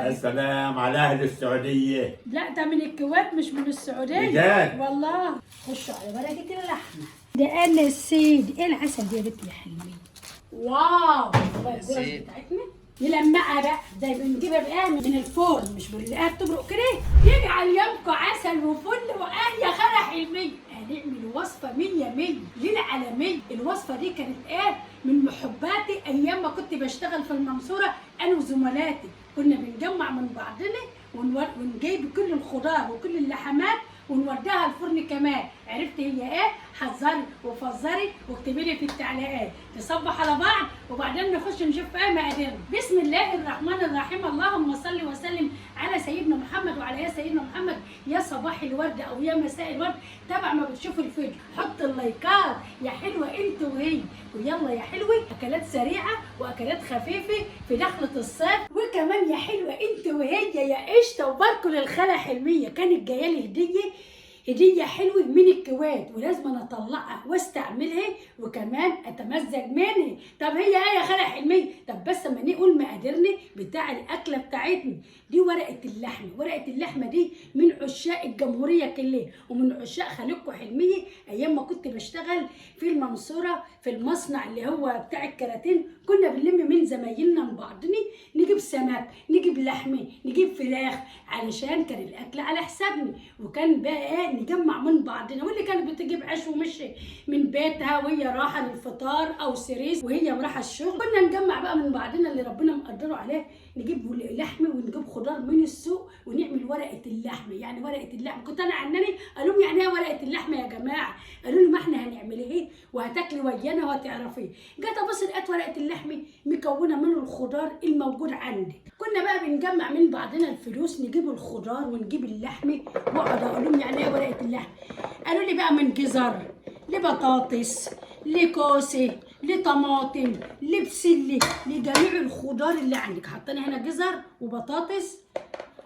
السلام على اهل السعوديه. لا ده من الكويت مش من السعوديه. بجد؟ والله. خشوا على بركه اللحمه. ده انا السيد. ايه العسل دي يا بنت يا حلوين؟ واو. الجرس بتاعتنا نلمعها بقى زي ما بنجيبها بقى من الفرن، مش بنلاقيها بتبرق كده. يجعل يومكم عسل وفل واهيا خير حلميه. هنعمل وصفه 100 ليله على 100. الوصفه دي كانت من محباتي ايام ما كنت بشتغل في المنصوره انا وزملاتي. كنا بنجمع من بعضنا ونجيب كل الخضار وكل اللحمات ونوديها الفرن كمان. عرفت هي ايه؟ حذري وفزري واكتبي لي في التعليقات. نصبح على بعض وبعدين نخش نشوف ايه مقاديرنا. بسم الله الرحمن الرحيم. اللهم صل وسلم على سيدنا محمد وعلى سيدنا محمد. يا صباح الورد او يا مساء الورد تبع ما بتشوفوا الفيديو. حط اللايكات يا حلوه انت وهي. ويلا يا حلوه اكلات سريعه واكلات خفيفه في دخله الصيف. وكمان يا حلوه انت وهي يا قشطه. وباركوا للخاله حلميه كانت جايه لي هديه حلوه من الكويت ولازم انا اطلعها واستعملها وكمان اتمزج منها. طب هي ايه يا خاله حلميه؟ طب بس اما نقول مقاديرنا بتاع الاكله بتاعتنا دي. ورقه اللحمه. ورقه اللحمه دي من عشاق الجمهوريه كلها ومن عشاق خالتكم حلميه. ايام ما كنت بشتغل في المنصوره في المصنع اللي هو بتاع الكراتين كنا بنلم من زمايلنا من بعضنا نجيب سمك نجيب لحمه نجيب فراخ علشان كان الاكل على حسابنا. وكان بقى نجمع من بعضنا. واللي كانت بتجيب عيش ومشي من بيتها وهي رايحه للفطار او سيريس وهي رايحه الشغل كنا نجمع بقى من بعضنا اللي ربنا مقدره عليه. نجيب لحمه ونجيب خضار من السوق ونعمل ورقه اللحمه. يعني ورقه اللحمه كنت انا عنني قالوا لي يعني ايه ورقه اللحمه يا جماعه؟ قالوا لي ما احنا هنعملها ايه وهتاكلي ويانا وهتعرفيه. جيت ابص لقيت ورقه اللحمه مكونه من الخضار الموجود عندي. كنا بقى بنجمع من بعضنا الفلوس نجيب الخضار ونجيب اللحمه واقعد اقول لهم يعني ايه ورقه اللحمه. قالوا لي بقى من جزر لبطاطس لكوسه لطماطم لبسله لجميع الخضار اللي عندك. حطينا هنا جزر وبطاطس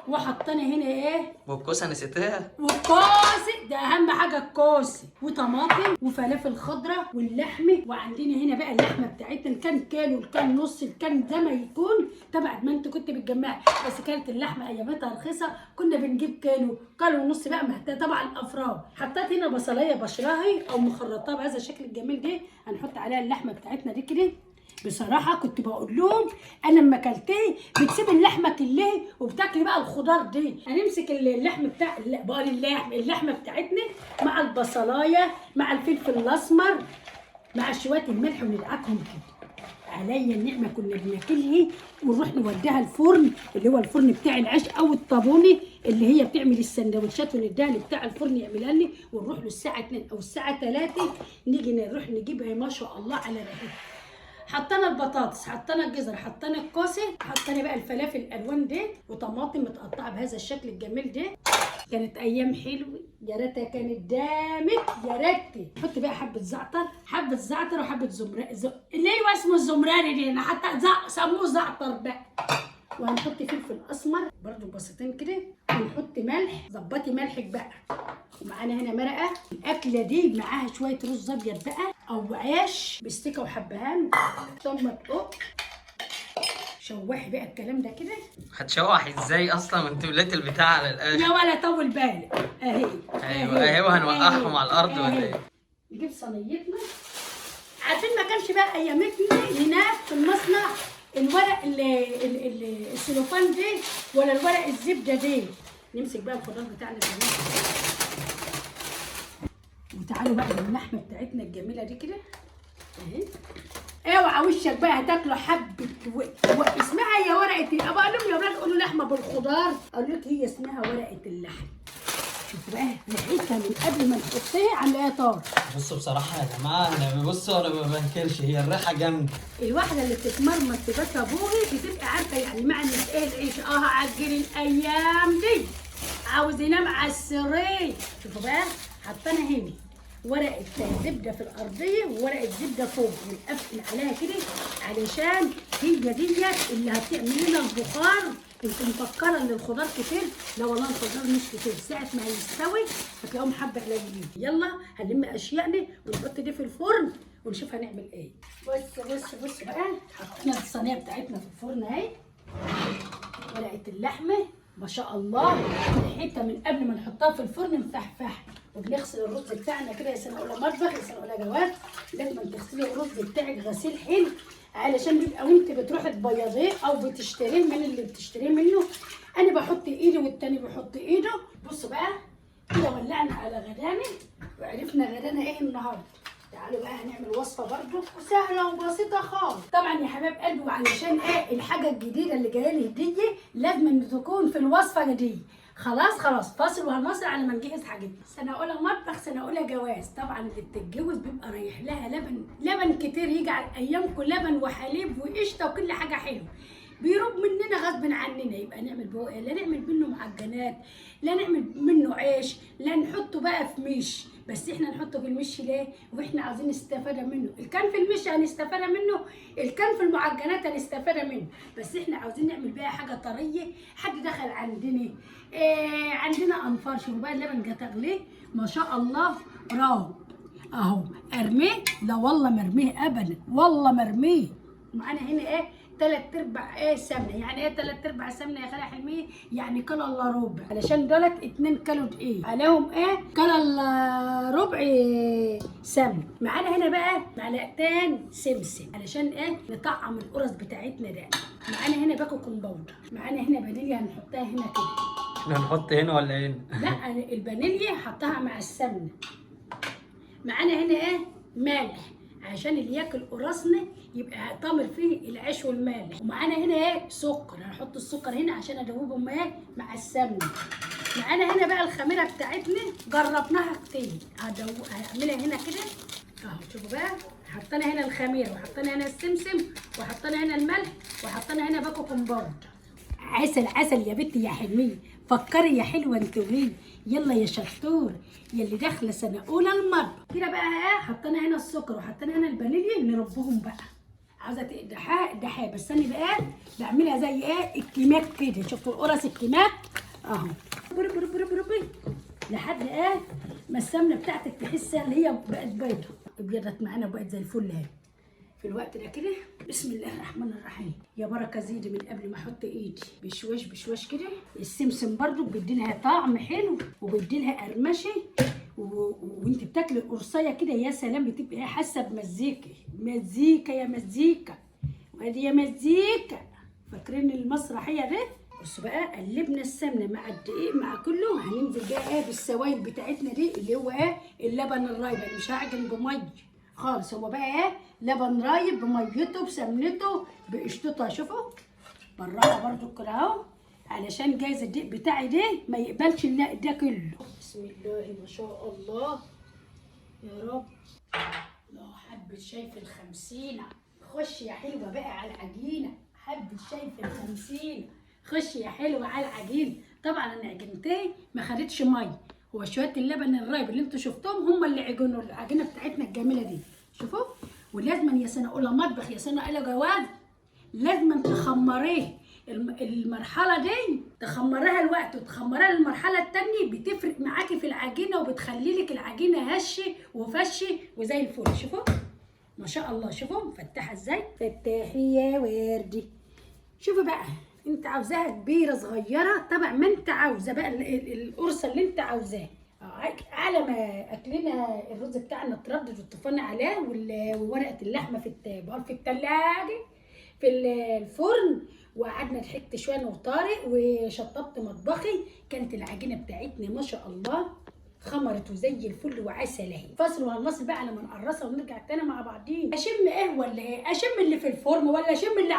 وحطينا هنا ايه؟ والكوسه نسيتها؟ والكوسه ده اهم حاجه الكوسه وطماطم وفلافل خضراء واللحمه. وعندنا هنا بقى اللحمه بتاعتنا كان كيلو كان نص كان زي ما يكون تبع ما انت كنت بتجمعي. بس كانت اللحمه ايامتها رخيصه كنا بنجيب كيلو ونص بقى تبع الافراد. حطيت هنا بصلايه بشراها او مخرطاها بهذا الشكل الجميل ده. هنحط عليها اللحمه بتاعتنا دي كده. بصراحه كنت بقول لهم انا لما اكلتها بتسيب اللحمه كلها وبتاكلي بقى الخضار دي. هنمسك اللحم بتاع اللحمه بتاعتنا مع البصلايه مع الفلفل الاسمر مع شويه الملح وندعكهم كده. عليا النعمه كنا بناكلها ونروح نوديها الفرن اللي هو الفرن بتاع العيش او الطابونه اللي هي بتعمل السندوتشات ونديها بتاع الفرن يعملها لي. ونروح له الساعه 2 او الساعه 3 نيجي نروح نجيبها ما شاء الله على ريحتها. حطينا البطاطس حطينا الجزر حطينا الكوسه حطينا بقى الفلافل الالوان دي وطماطم متقطعه بهذا الشكل الجميل ده. كانت ايام حلوه يا ريتها كانت دامت يا ريتها. حط بقى حبه زعتر وحبه اللي هو اسمه الزمراني دي انا حتى سموه زعتر بقى. وهنحط فلفل اسمر برضو بسيطين كده ونحط ملح. ظبطي ملحك بقى. ومعانا هنا مرقه. الاكله دي معاها شويه رز ابيض بقى او عيش بستيكه وحبهان ثم تقط. شوحي بقى الكلام ده كده. هتشوحي ازاي اصلا وانت وليت البتاع على الاخر؟ يا ولا طول بالك اهي. ايوه هنوقعهم على الارض ولا ايه؟ نجيب صينيتنا. عارفين ما كانش بقى ايامتنا هناك في المصنع الورق السلوفان دي ولا الورق الزبده دي. نمسك بقى الخضار بتاعنا ده وتعالوا بقى باللحمه بتاعتنا الجميله دي كده اهي. اوعى وشك بقى هتاكلوا حبه اسمها هي ورقه. ابقى لهم يا ولاد قولوا لحمه بالخضار اقول لك هي اسمها ورقه اللحم. شوفوا بقى ريحتها من قبل ما نحطها عامله ايه طار. بصوا بصراحه يا جماعه انا ما بنكرش هي الريحه جامده. الواحده اللي بتتمرمط في بيت ابوها بتبقى عارفه يعني معنى ايه العيش. عجل الايام دي عاوز ينام على السرير. شوفوا بقى حطينا هنا ورقه زبده في الارضيه وورقه زبده فوق ونقفل عليها كده علشان هي ديت اللي هتعمل لنا البخار. انت مفكره ان الخضار كتير؟ لا والله الخضار مش كتير. ساعه ما هيستوي هتلاقيهم حبه قليلين. يلا هنلم اشيائنا ونحط دي في الفرن ونشوف هنعمل ايه. بص بقى حطينا الصينيه بتاعتنا في الفرن اهي ورقه اللحمه ما شاء الله ريحتها من قبل ما نحطها في الفرن مفحفحه. وبنغسل الرز بتاعنا كده يا سنه اولى مطبخ يا سنه اولى جواز، لازم تغسلي الرز بتاعك غسيل حلو علشان بيبقى وانت بتروحي تبيضيه او بتشتريه من اللي بتشتريه منه. انا بحط ايدي والتاني بيحط ايده. بصوا بقى كده ولعنا على غدانا وعرفنا غدانا ايه النهارده. تعالوا بقى هنعمل وصفه برده سهله وبسيطه خالص. طبعا يا حبايب قلبي وعلشان ايه الحاجه الجديده اللي جايه لي هديه لازم ان تكون في الوصفه دي. خلاص فاصل وهنوصل على ما نجهز حاجتنا. سنه اولى مطبخ سنه اولى جواز. طبعا اللي بتتجوز بيبقى رايح لها لبن كتير يجي على ايامكم، لبن وحليب وقشطه وكل حاجه حلوه. بيروب مننا غصب عننا، يبقى نعمل بقى لا نعمل منه معجنات، لا نعمل منه عيش، لا نحطه بقى في مش. بس احنا نحطه في المش ليه؟ واحنا عاوزين نستفاد منه. اللي كان في المش هنستفاد منه، اللي كان في المعجنات هنستفاد منه، بس احنا عاوزين نعمل بقى حاجه طريه. حد دخل عندنا عندنا انفار. شوفوا بقى اللبن جه تغليه ما شاء الله راو اهو. ارميه؟ لا والله مرميه ابدا، والله مرميه. معانا هنا ايه 3/4 سمنه. يعني ايه 3/4 سمنه يا خالة حلميه؟ يعني كيلو الا ربع، علشان دولت 2 كيلو دقيق عليهم ايه كيلو الا ربع سمنه. معانا هنا بقى معلقتين سمسم علشان ايه نطعم القرص بتاعتنا ده. معانا هنا بيكنج باودر، معانا هنا فانيليا هنحطها هنا كده. احنا هنحط هنا ولا هنا؟ لا الفانيليا حطها مع السمنه. معانا هنا ايه ملح عشان اللي ياكل قرصنا يبقى طامر فيه العيش والملح. ومعانا هنا ايه سكر، هنحط السكر هنا عشان ادوبهم ايه مع السمنه. معانا هنا بقى الخميره بتاعتنا جربناها كتير، هعملها هنا كده اهو. شوفوا بقى حطينا هنا الخميره وحطينا هنا السمسم وحطينا هنا الملح وحطينا هنا بيكنج باودر. عسل يا بنتي يا حلميه، فكري يا حلوه انت وهي. يلا يا شطور يلي داخله سنه اولى المطبخ. كده بقى ايه حطينا هنا السكر وحطينا هنا الفانيليا نربهم بقى. عاوزه تقدحها بس انا بقى بعملها زي ايه الكيماك كده. شفتوا القرص الكيماك اهو لحد ايه ما السمنه بتاعتك تحسها اللي هي بقت بيضه ابيضت معانا وبقت زي الفل اهي. في الوقت ده كده بسم الله الرحمن الرحيم يا بركه زيدي من قبل ما احط ايدي بشوش كده. السمسم برضو بيدي لها طعم حلو وبيدي لها قرمشه وانت بتاكلي القرصايه كده يا سلام بتبقي حاسه بمزيكا يا مزيكا وادي يا مزيكا. فاكرين المسرحيه دي؟ بصوا بقى قلبنا السمنه مع الدقيق مع كله. هننزل بقى ايه بالسوائل بتاعتنا دي اللي هو ايه اللبن الرايب. انا مش هعجن بميه خالص، هو بقى ايه لبن رايب بميته بسمنته بقشطته. شوفوا بالراحه برضو كده اهو علشان جايز الدقيق بتاعي ده ما يقبلش ده كله. بسم الله ما شاء الله يا رب. لو حبة شاي في ال50 خش يا حلوه بقى على العجينه. حبة شاي في ال50 خش يا حلوه على العجينه. طبعا انا عجنتها ما خدتش ميه، هو شويه اللبن الرايب اللي انتوا شفتوهم هم اللي عجنوا العجينه بتاعتنا الجميله دي. شوفوا ولازما يا سنه اولى مطبخ يا سنه اولى جواز لازما تخمريه. المرحله دي تخمريها الوقت وتخمريها المرحله الثانيه بتفرق معاكي في العجينه وبتخلي لك العجينه هشه وفشه وزي الفل. شوفوا ما شاء الله. شوفوا مفتحه ازاي. فتحي يا وردي. شوفوا بقى انت عاوزاها كبيره صغيره طبعا ما انت عاوزه بقى القرصه اللي انت عاوزاه. على ما اكلنا الرز بتاعنا اتردد واتفقنا عليه وورقه اللحمه في الثلاجه في الفرن وقعدنا ضحكت شويه انا وطارق وشطبت مطبخي. كانت العجينه بتاعتنا ما شاء الله خمرت وزي الفل وعسل اهي. فاصل وهنواصل بقى لما نقرصها ونرجع تاني مع بعضين. اشم ايه ولا ايه؟ اشم اللي في الفرن ولا اشم اللي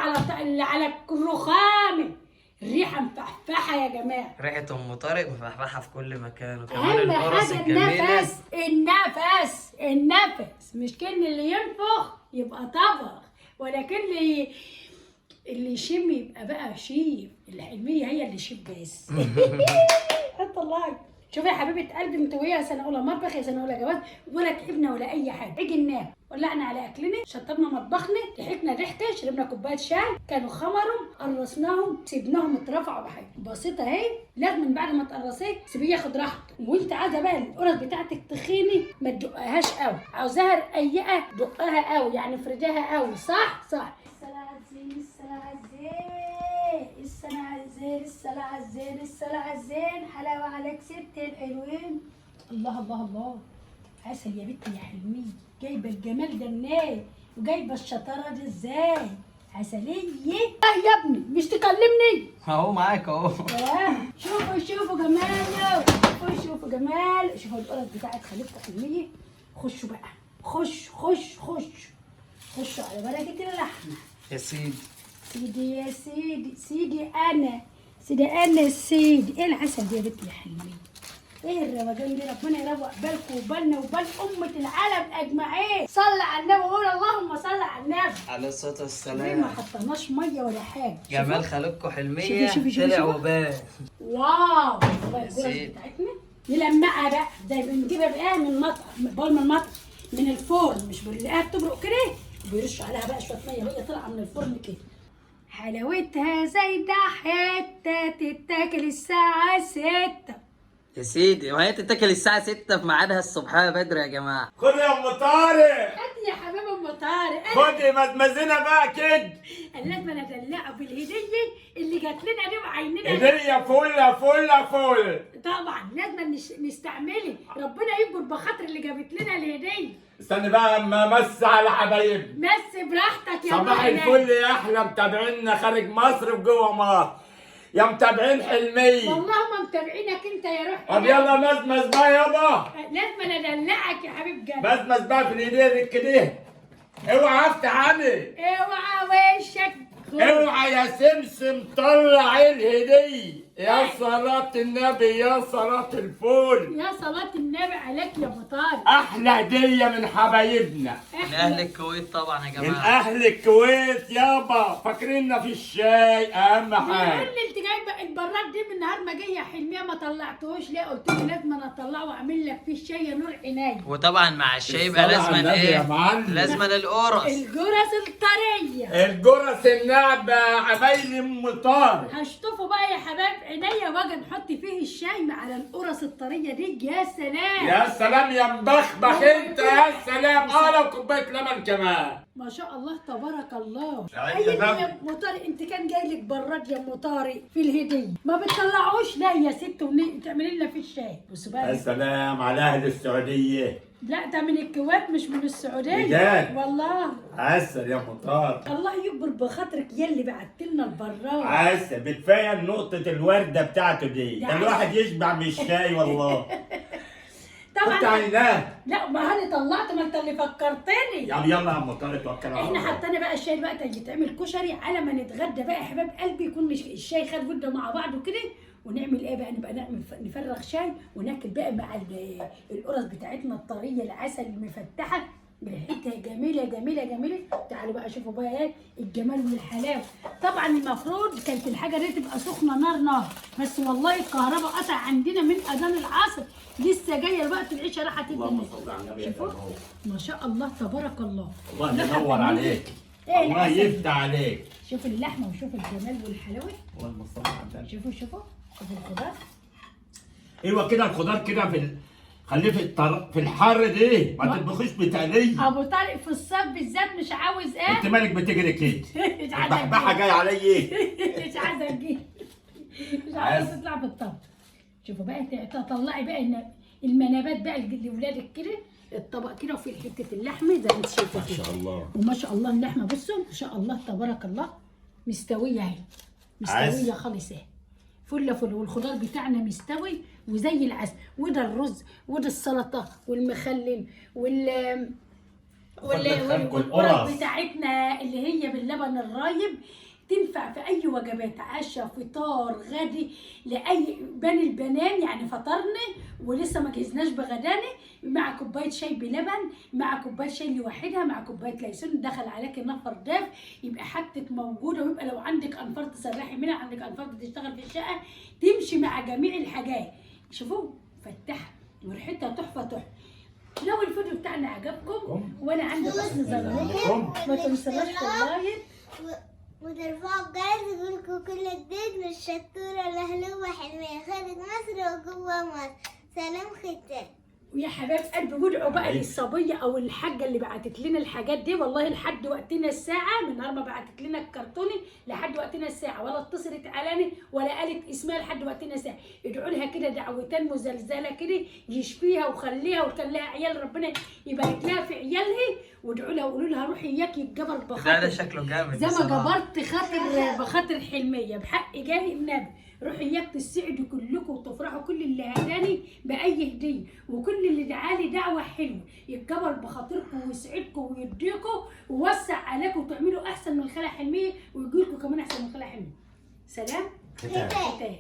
على الرخامه؟ الريحه مفحفحه يا جماعه. ريحه ام طارق مفحفحه في كل مكان. وكمان اهم القرص حاجه الجميله النفس. مش كان اللي ينفخ يبقى طبخ ولكن اللي يشم يبقى بقى شيف. الحلميه هي اللي شيف بس. حط الله. شوفي يا حبيبه قلبي انت وهي سنه اولى مطبخ يا سنه اولى جواز ولا تعبنا ولا اي حاجه. عجناه ولعنا على اكلنا شطبنا مطبخنا ضحكنا ضحكه شربنا كوبايه شاي كانوا خمروا قرصناهم سيبناهم اترفعوا بحاجه بسيطه اهي. لازم من بعد ما تقرصيه سيبيه ياخد راحته. وانت عايزه بقى القرص بتاعتك تخيني ما تدقهاش قوي، عاوزاها رقيقه دقها قوي يعني افردها قوي. صح السنه عزيز الزين، الصلاة على الزين، الصلاة على الزين، حلاوة عليك ست الحلوين. الله الله الله، عسل يا بنتي يا حلوين، جايبة الجمال ده منين؟ وجايبة الشطارة دي ازاي؟ عسلية. يا ابني مش تكلمني؟ اهو معاك اهو. شوفوا شوفوا جماله، شوفوا جمال، شوفوا القرص بتاعت خليفة حلمية. خشوا بقى، خشوا على بركة اللحمة. يا سيدي سيدي يا سيدي، سيدي أنا السيد. إيه العسل ده يا بنتي يا حلمية؟ إيه الروجان دي؟ ربنا يروق بالكم وبالنا وبال أمة العالم أجمعين. صلى على النبي وقول اللهم صل على النبي. عليه الصلاة ليه والسلام. ما حطيناش مية ولا حاجة؟ جمال خلقكم حلمية شوفي طلع وبان. واو، الجرس بتاعتنا نلمعها بقى زي ما بنجيبها بقى من المطعم، من المطعم، من الفرن، مش بنلاقيها بتبرق كده وبيرشوا عليها بقى شويه ميه وهي طالعه من الفرن كده. حلاوتها زايده حته تتاكل الساعه 6. يا سيدي وهي تتاكل الساعة 6 في ميعادها الصبحية بدري يا جماعة. خد يا ام طارق، هات يا حبيبي ام طارق، خدي مزمزينه بقى كده. لازم ندلعه بالهديه اللي جات لنا دي وعيننا. هديه فل. طبعا لازم نستعملها، ربنا يكبر بخاطر اللي جابت لنا الهديه. استني بقى اما امس على حبايبنا. مس براحتك يا صباح الفل يا احلى متابعينا خارج مصر وجوه مصر، يا متابعين حلمية. والله ما متابعينك انت يا روح. طب يلا مزمز بقى يابا. لازم ادلعك يا حبيب قلبي. مزمز بقى في الايدين كده. اوعى افتح عني. اوعى وشك. اوعى يا سمسم طلع الهدية. يا صلاة النبي، يا صلاة الفل، يا صلاة النبي عليك يا ابو طارق. احلى هدية من حبايبنا من أهل الكويت طبعا يا من جماعة. اهل الكويت يابا. فاكريننا في الشاي اهم بيقول حاجة. لي انت جايبه البراد دي من نهار ما جايه يا حلميه ما طلعتوش ليه؟ قلت له لازم انا اطلعه واعمل لك فيه الشاي يا نور عيني. وطبعا مع الشاي يبقى الصلاة على لازما النبي يا ايه؟ معلم. لازما القرص. الجرس الطريه. الجرس النعبة عبايلي ام طارق. هشطفه بقى يا حبايب عينيا واجي نحط فيه الشاي على القرص الطريه دي. يا سلام يا سلام يا مبخبخ انت، يا سلام. لو كوبايه لبن كمان. ما شاء الله تبارك الله. سعيد ايوه يا يا ام طارق، انت كان جاي لك براد يا ام طارق في الهديه ما بتطلعوش لا يا ست تعملي لنا في الشاي. بصوا يا بقى. سلام على اهل السعوديه. لا ده من الكويت مش من السعوديه. بجد؟ والله. عسل يا ام طارق. الله يكبر بخاطرك يلي بعت لنا البراد. عسل بتفايل نقطه الورده بتاعته دي. ده الواحد يشبع من الشاي والله. كنت طبعا. عيناه. لا ما انا طلعت، ما انت اللي فكرتني. يلا يا ام طارق توكل على احنا الله. حطينا بقى الشاي بقى يتعمل كشري على ما نتغدى بقى يا حباب قلبي، يكون الشاي خد وده مع بعضه كده. ونعمل ايه بقى؟ نبقى نفرغ شاي وناكل بقى مع القرص بتاعتنا الطريه العسل المفتحه بريحتها جميله جميله جميله. تعالوا بقى شوفوا بقى ايه الجمال والحلاوه. طبعا المفروض كانت الحاجه دي تبقى سخنه نار، بس والله الكهرباء قطع عندنا من اذان العصر، لسه جايه الوقت العشاء راحت تدي. اللهم صل على النبي. شوفوا ما شاء الله تبارك الله. الله ينور عليك. إيه الله العسل؟ يفتح عليك. شوف اللحمه وشوف الجمال والحلاوه. اللهم صل على النبي. شوفوا شوفوا الخضار. ايوه كده الخضار كده خليه في الحر دي، ما تطبخيش بتقليه. ابو طارق في الصيف بالذات مش عاوز انت ايه؟ مالك بتجري كده؟ مش عايزه البحبحه أجيب. جايه عليا ايه؟ مش عايزه اجيب. مش عايزه تطلع في الطبخ. شوفوا بقى تطلعي بقى المنابات بقى لاولادك كده، الطبق كده وفي حته اللحمه زي ما انت شايفه كده. ما شاء الله. وما شاء الله اللحمه بصوا ما شاء الله تبارك الله مستويه اهي، مستويه خالص اهي، فل والخضار بتاعنا مستوي وزي العسل. وده الرز وده السلطه والمخلل والقرص بتاعتنا اللي هي باللبن الرايب. تنفع في اي وجبات، عشاء فطار غدي لاي بني البنان. يعني فطرنا ولسه ما جهزناش بغدانه، مع كوبايه شاي بلبن، مع كوبايه شاي لوحدها، مع كوبايه ليسون. دخل عليك نفر داف يبقى حاجتك موجوده. ويبقى لو عندك انفار تسرحي منها، عندك انفار تشتغل في الشقه، تمشي مع جميع الحاجات. شوفوا فتحها وريحتها تحفه. لو الفيديو بتاعنا عجبكم وانا عندي حسن ظنكم ما تنسوناش في اللايك وترفعوا الجرس يقولكوا كل جديد من الشطورة الهلوة حلمية خارج مصر وجوه مصر. سلام ختام. ويا حبايب قلبي وادعوا بقى للصبيه او الحاجه اللي بعتت لنا الحاجات دي، والله لحد وقتنا الساعه من نهار ما بعتت لنا الكرتوني لحد وقتنا الساعه، ولا اتصلت علاني ولا قالت اسمها لحد وقتنا الساعه. ادعوا لها كده دعوتين مزلزله كده يشفيها وخليها، وكان لها عيال ربنا يبارك لها في عيالها، وادعوا لها وقولوا لها روحي اياكي الجبل بخاطر ده شكله جامد زي ما بصراحة. جبرت خاطر بخاطر حلميه بحق جاه النبي. روحوا اياك تسعدوا كلكم وتفرحوا، كل اللي هداني باي هديه وكل اللي دعالي دعوه حلوه يتجبر بخاطركم ويسعدكم ويديكم ويوسع عليكم وتعملوا احسن من خالة حلميه ويجيلكم كمان احسن من خالة حلميه. سلام. ختام. ختام.